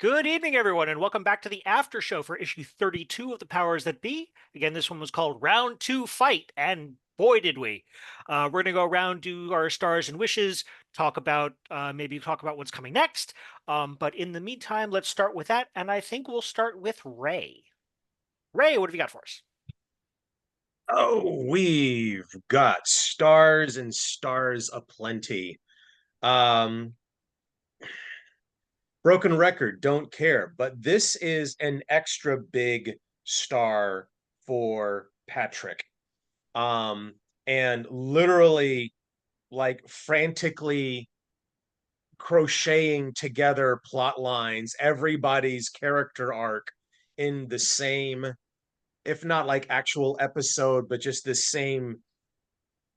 Good evening, everyone, and welcome back to the after show for issue 32 of The Powers That Be. Again, this one was called Round 2 Fight, and boy, did we. We're going to go around, do our stars and wishes, maybe talk about what's coming next. But in the meantime, let's start with that, and I think we'll start with Ray. Ray, what have you got for us? Oh, we've got stars and stars aplenty. Um, Broken record, don't care, but this is an extra big star for Patrick. Um, and literally like frantically crocheting together plot lines, everybody's character arc in the same, if not like actual episode, but just the same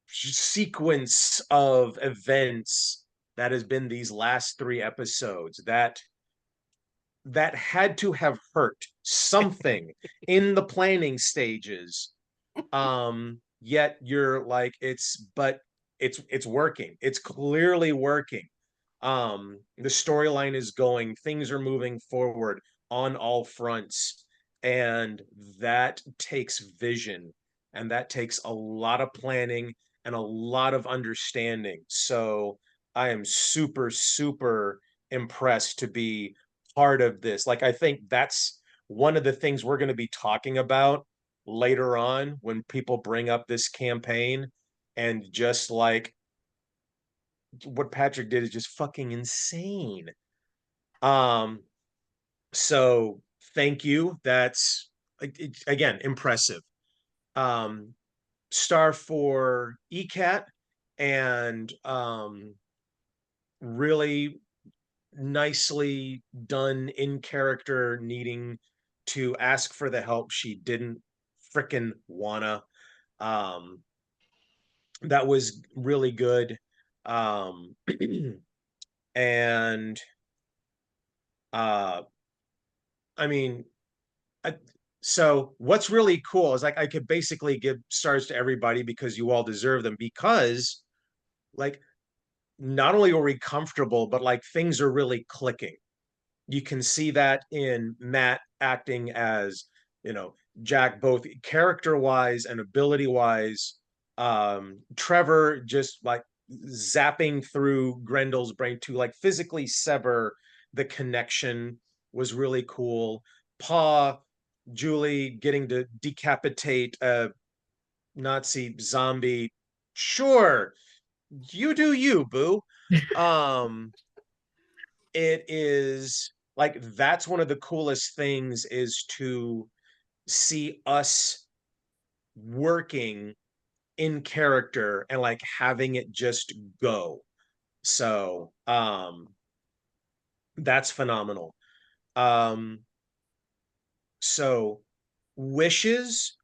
sequence of events that has been these last three episodes that had to have hurt something in the planning stages. Yet you're like, it's working, it's clearly working. The storyline is going, things are moving forward on all fronts, and that takes vision, and that takes a lot of planning and a lot of understanding. So I am super, super impressed to be part of this. Like, I think that's one of the things we're going to be talking about later on when people bring up this campaign. And just like what Patrick did is just fucking insane. Um, so thank you. That's again impressive. Um, Star for ECAT, and really nicely done in character, needing to ask for the help she didn't frickin' wanna. Um, that was really good. Um, and uh, I mean, I, so what's really cool is like I could basically give stars to everybody because you all deserve them, because like not only are we comfortable, but like things are really clicking. You can see that in Matt acting as, Jack, both character wise and ability wise. Trevor just like zapping through Grendel's brain to like physically sever the connection was really cool. Pa, Julie getting to decapitate a Nazi zombie. Sure, you do you, boo. Um, it is like that's one of the coolest things, is to see us working in character and like having it just go. So that's phenomenal. um so wishes,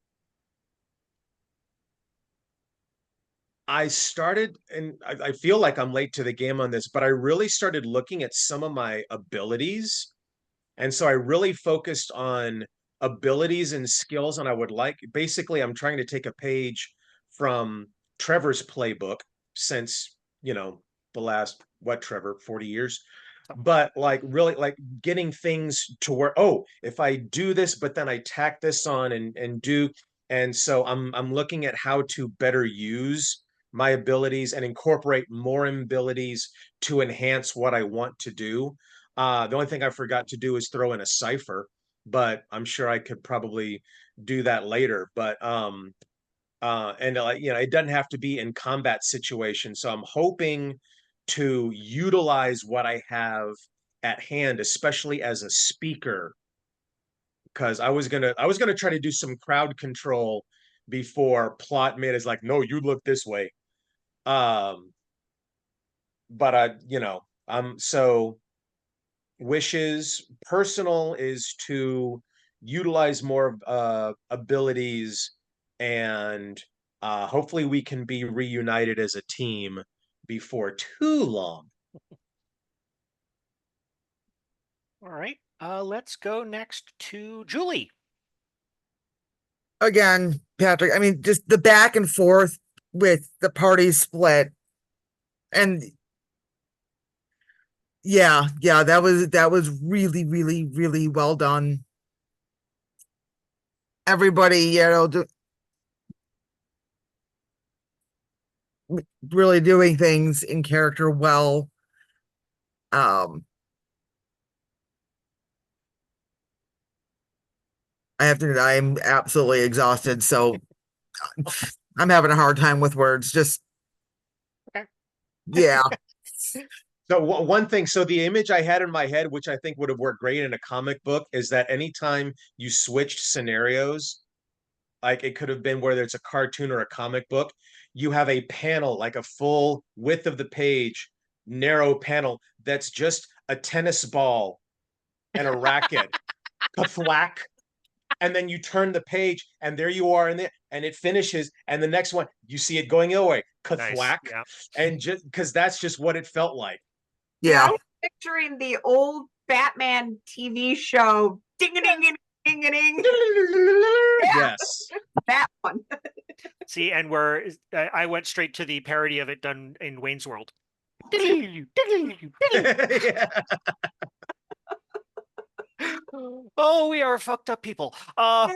I started, and I feel like I'm late to the game on this, but I really started looking at some of my abilities. And so I really focused on abilities and skills. And I would like, basically, I'm trying to take a page from Trevor's playbook since, the last, what, Trevor, 40 years. But like really like getting things to where, oh, if I do this, but then I tack this on and do. And so I'm looking at how to better use my abilities and incorporate more abilities to enhance what I want to do. The only thing I forgot to do is throw in a Cypher, but I'm sure I could probably do that later. But and it doesn't have to be in combat situations. So I'm hoping to utilize what I have at hand, especially as a speaker, because I was gonna try to do some crowd control before plot made is like, no, you look this way. Um, but so wishes personal is to utilize more abilities, and hopefully we can be reunited as a team before too long. All right, let's go next to Julie. Again, Patrick, I mean, just the back and forth with the party split. And yeah, that was really, really, really well done. Everybody, really doing things in character well. Um, I have to admit, I'm absolutely exhausted, so I'm having a hard time with words. Just Okay. yeah, So one thing, so the image I had in my head, which I think would have worked great in a comic book, is that anytime you switched scenarios, like it could have been whether it's a cartoon or a comic book, you have a panel, like a full width of the page, narrow panel that's just a tennis ball and a racket, thwack, and then you turn the page and there you are in there and it finishes and the next one you see it going away, Nice. thwack, Yeah. and just because that's just what it felt like. See, I yeah, was picturing the old Batman TV show, ding a ding a ding a ding. Yes. That one. See, and I went straight to the parody of it done in Wayne's World. Yeah. Oh, we are fucked up people. Yeah.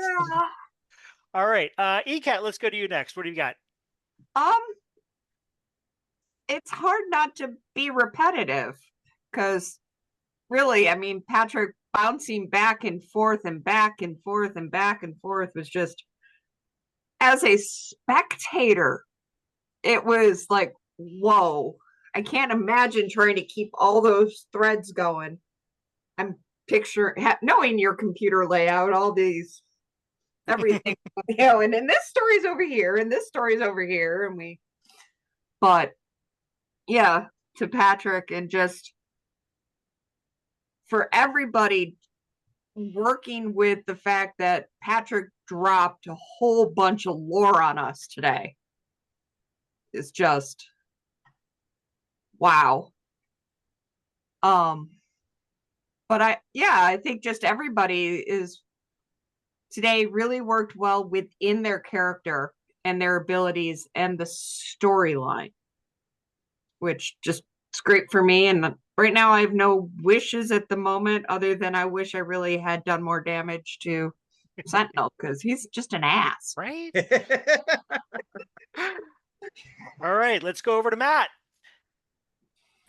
All right. ECAT, let's go to you next. What do you got? Um, it's hard not to be repetitive because really, I mean, Patrick bouncing back and forth and back and forth and back and forth was just, as a spectator, it was like, whoa. I can't imagine trying to keep all those threads going. I'm knowing your computer layout, all these, everything, and then this story's over here, and this story's over here, but yeah, to Patrick, and just for everybody working with the fact that Patrick dropped a whole bunch of lore on us today is just wow. But I think just everybody is today really worked well within their character and their abilities and the storyline, which just it's great for me. And right now I have no wishes at the moment other than I wish I really had done more damage to Sentinel because he's just an ass. Right? All right, let's go over to Matt.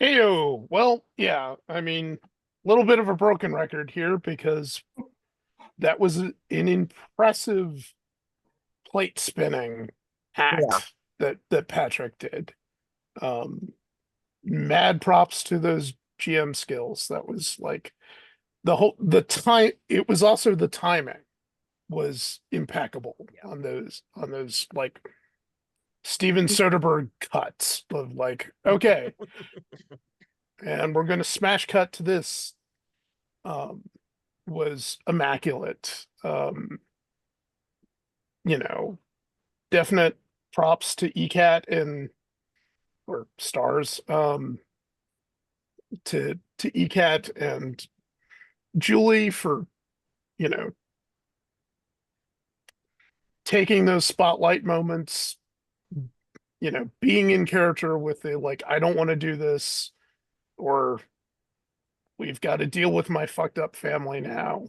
Heyo. Well, yeah, I mean, a little bit of a broken record here because that was an impressive plate spinning act that Patrick did. Mad props to those GM skills. That was like the time. It was also the timing was impeccable on those like Steven Soderbergh cuts of like, okay, and we're going to smash cut to this. Was immaculate. Definite props to ECAT and or stars to ECAT and Julie for taking those spotlight moments, being in character with the like, I don't want to do this, or we've got to deal with my fucked up family now.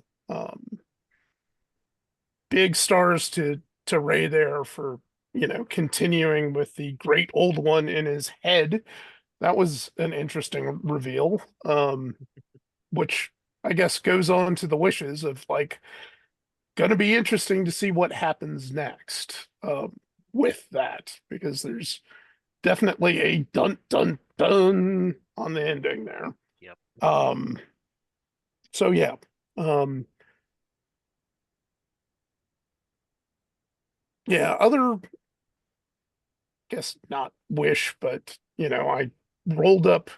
Big stars to Ray there for continuing with the great old one in his head. That was an interesting reveal, which I guess goes on to the wishes of like going to be interesting to see what happens next with that, because there's definitely a dun dun dun on the ending there. Yep. So yeah. Yeah, other guess not wish, but I rolled up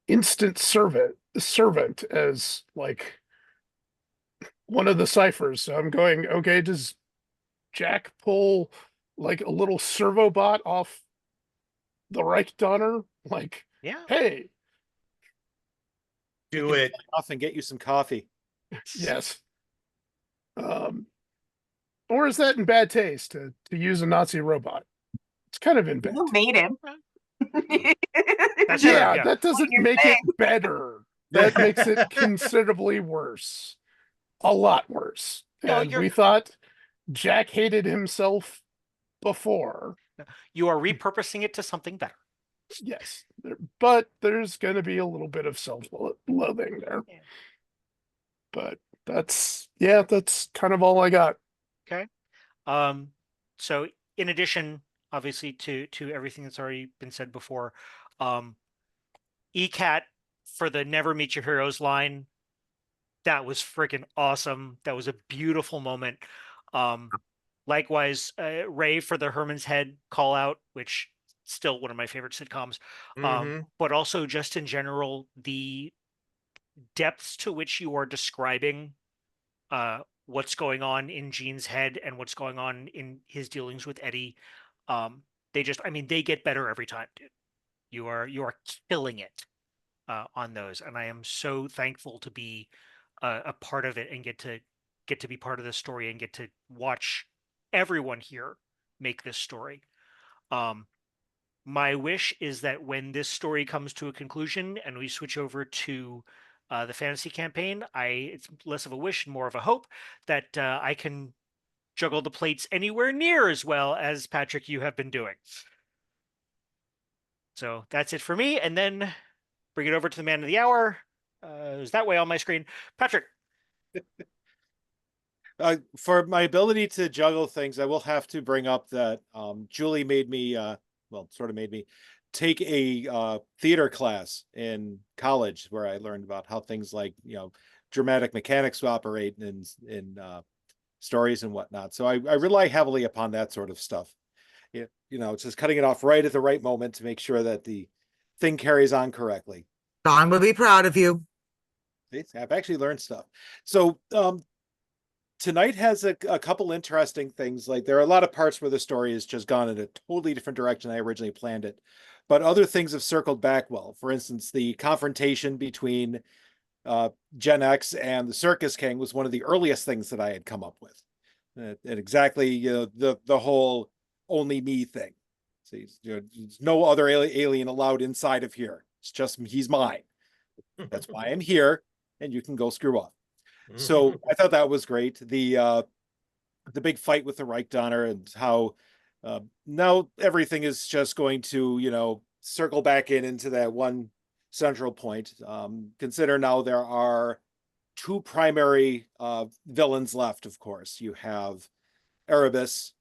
instant servant as like one of the ciphers. So I'm going, okay, does Jack pull like a little servo bot off the Reich Donner? Like, Yeah. hey, Do it. Off and get you some coffee. yes. Or is that in bad taste to use a Nazi robot? It's kind of in bad Who taste. made him? That's Yeah, true, yeah. that doesn't What you're make saying. it better. that makes it considerably worse. A lot worse. No, And we thought Jack hated himself before. you are repurposing it to something better. Yes. But there's going to be a little bit of self-loathing there. Yeah. But that's kind of all I got. Okay. So in addition, obviously, to everything that's already been said before, ECAT for the Never Meet Your Heroes line, that was freaking awesome. That was a beautiful moment. Likewise, Ray for the Herman's Head call out, which still one of my favorite sitcoms. But also just in general, the depths to which you are describing what's going on in Gene's head and what's going on in his dealings with Eddie. They get better every time, dude. You are killing it on those, and I am so thankful to be a part of it and get to be part of this story and get to watch everyone here make this story. My wish is that when this story comes to a conclusion and we switch over to the fantasy campaign, it's less of a wish and more of a hope that I can juggle the plates anywhere near as well as Patrick, you have been doing. So that's it for me, and then bring it over to the man of the hour. Is that way on my screen, Patrick? For my ability to juggle things, I will have to bring up that Julie made me, sort of made me take a theater class in college where I learned about how things like, dramatic mechanics operate in stories and whatnot. So I rely heavily upon that sort of stuff. It's just cutting it off right at the right moment to make sure that the thing carries on correctly. Don would be proud of you. I've actually learned stuff. So tonight has a couple interesting things. Like, there are a lot of parts where the story has just gone in a totally different direction than I originally planned it, but other things have circled back well. For instance, the confrontation between Gen X and the Circus King was one of the earliest things that I had come up with. And exactly, the whole only me thing. So there's no other alien allowed inside of here. It's just he's mine. That's why I'm here, and you can go screw off. So I thought that was great. The big fight with the Reich Donner and how now everything is just going to, circle back into that one central point. Consider now there are two primary villains left, of course. You have Erebus,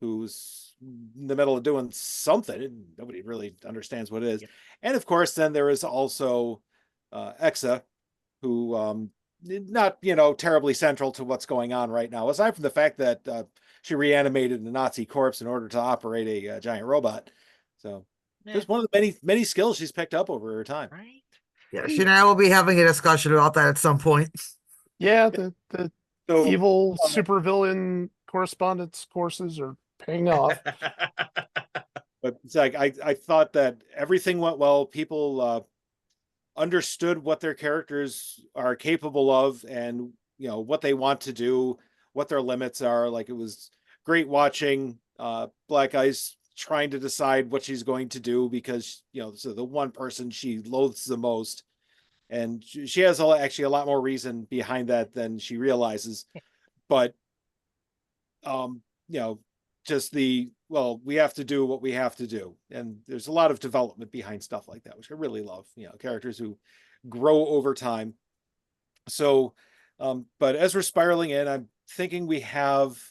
who's in the middle of doing something, and nobody really understands what it is. Yep. And of course, then there is also Exa, who not terribly central to what's going on right now, aside from the fact that she reanimated a Nazi corpse in order to operate a giant robot. So just one of the many skills she's picked up over her time. Right. Yeah, she and I will be having a discussion about that at some point. Yeah, the evil supervillain correspondence courses are paying off. But it's like I thought that everything went well. People understood what their characters are capable of, and what they want to do, what their limits are. Like, it was great watching Black Ice trying to decide what she's going to do, because so the one person she loathes the most, and she has actually a lot more reason behind that than she realizes. But just we have to do what we have to do, and there's a lot of development behind stuff like that, which I really love. Characters who grow over time. So but as we're spiraling in, I'm thinking we have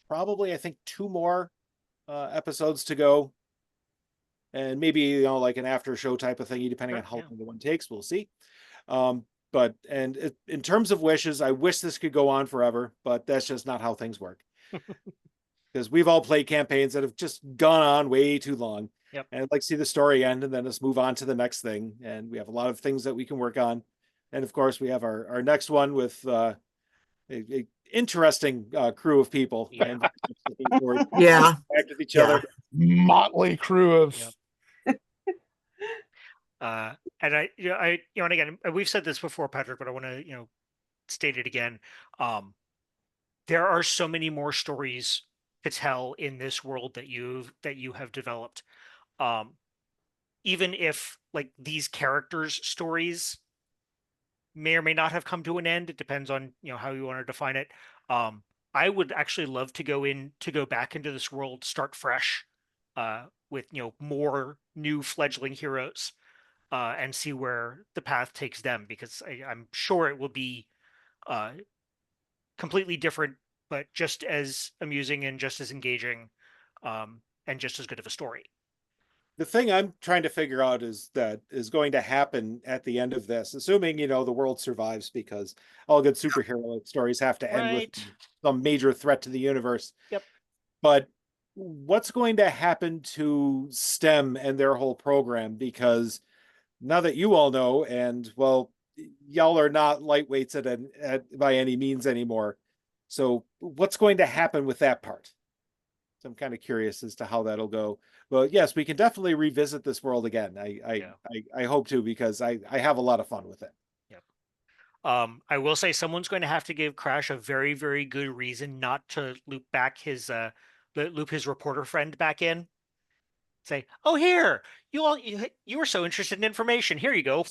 probably, I think, 2 more episodes to go, and maybe like an after show type of thing, depending on how long the one takes. We'll see. But in terms of wishes, I wish this could go on forever, but that's just not how things work. Because we've all played campaigns that have just gone on way too long. Yep. And I'd like to see the story end and then let's move on to the next thing. And we have a lot of things that we can work on. And of course, we have our next one with a interesting crew of people. Yeah. Yeah. Back with each other. Motley crew of. Yep. And and again, we've said this before, Patrick, but I want to, state it again. There are so many more stories to tell in this world that you have developed. even if like these characters' stories may or may not have come to an end, it depends on how you want to define it. I would actually love to go back into this world, start fresh, with more new fledgling heroes, and see where the path takes them, because I'm sure it will be uh, completely different, but just as amusing and just as engaging, and just as good of a story. The thing I'm trying to figure out is that is going to happen at the end of this, assuming, the world survives, because all good superhero stories have to end with Right. some major threat to the universe. Yep. But what's going to happen to STEM and their whole program? Because now that you all know, and well, y'all are not lightweights by any means anymore. So what's going to happen with that part? So I'm kind of curious as to how that'll go. Well, yes, we can definitely revisit this world again. I hope to, because I have a lot of fun with it. Yep. I will say someone's going to have to give Crash a very, very good reason not to loop his reporter friend back in. Say, oh, here, you were so interested in information. Here you go.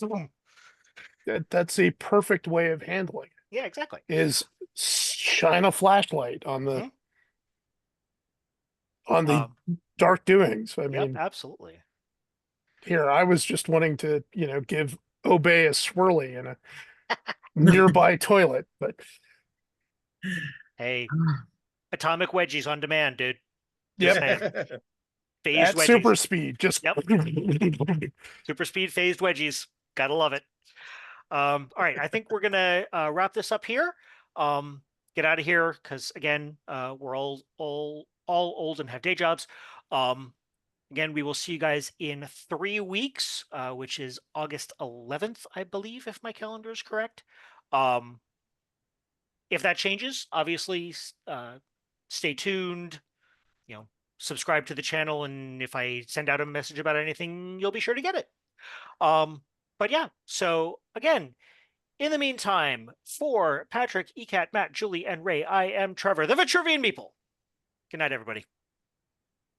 That's a perfect way of handling it. Yeah, exactly. Is shine a flashlight on the dark doings. I mean, absolutely. here I was just wanting to, give Obey a swirly in a nearby toilet, but hey, atomic wedgies on demand, dude. Yep. Phased at wedgies. super speed, just super speed phased wedgies. Gotta love it. All right, I think we're gonna wrap this up here. Get out of here, because again, we're all old and have day jobs. Again, we will see you guys in 3 weeks, which is August 11th, I believe, if my calendar is correct. If that changes, obviously, stay tuned. Subscribe to the channel, and if I send out a message about anything, you'll be sure to get it. But yeah, so again, in the meantime, for Patrick, ECAT, Matt, Julie, and Ray, I am Trevor, the Vitruvian Meeple. Good night, everybody.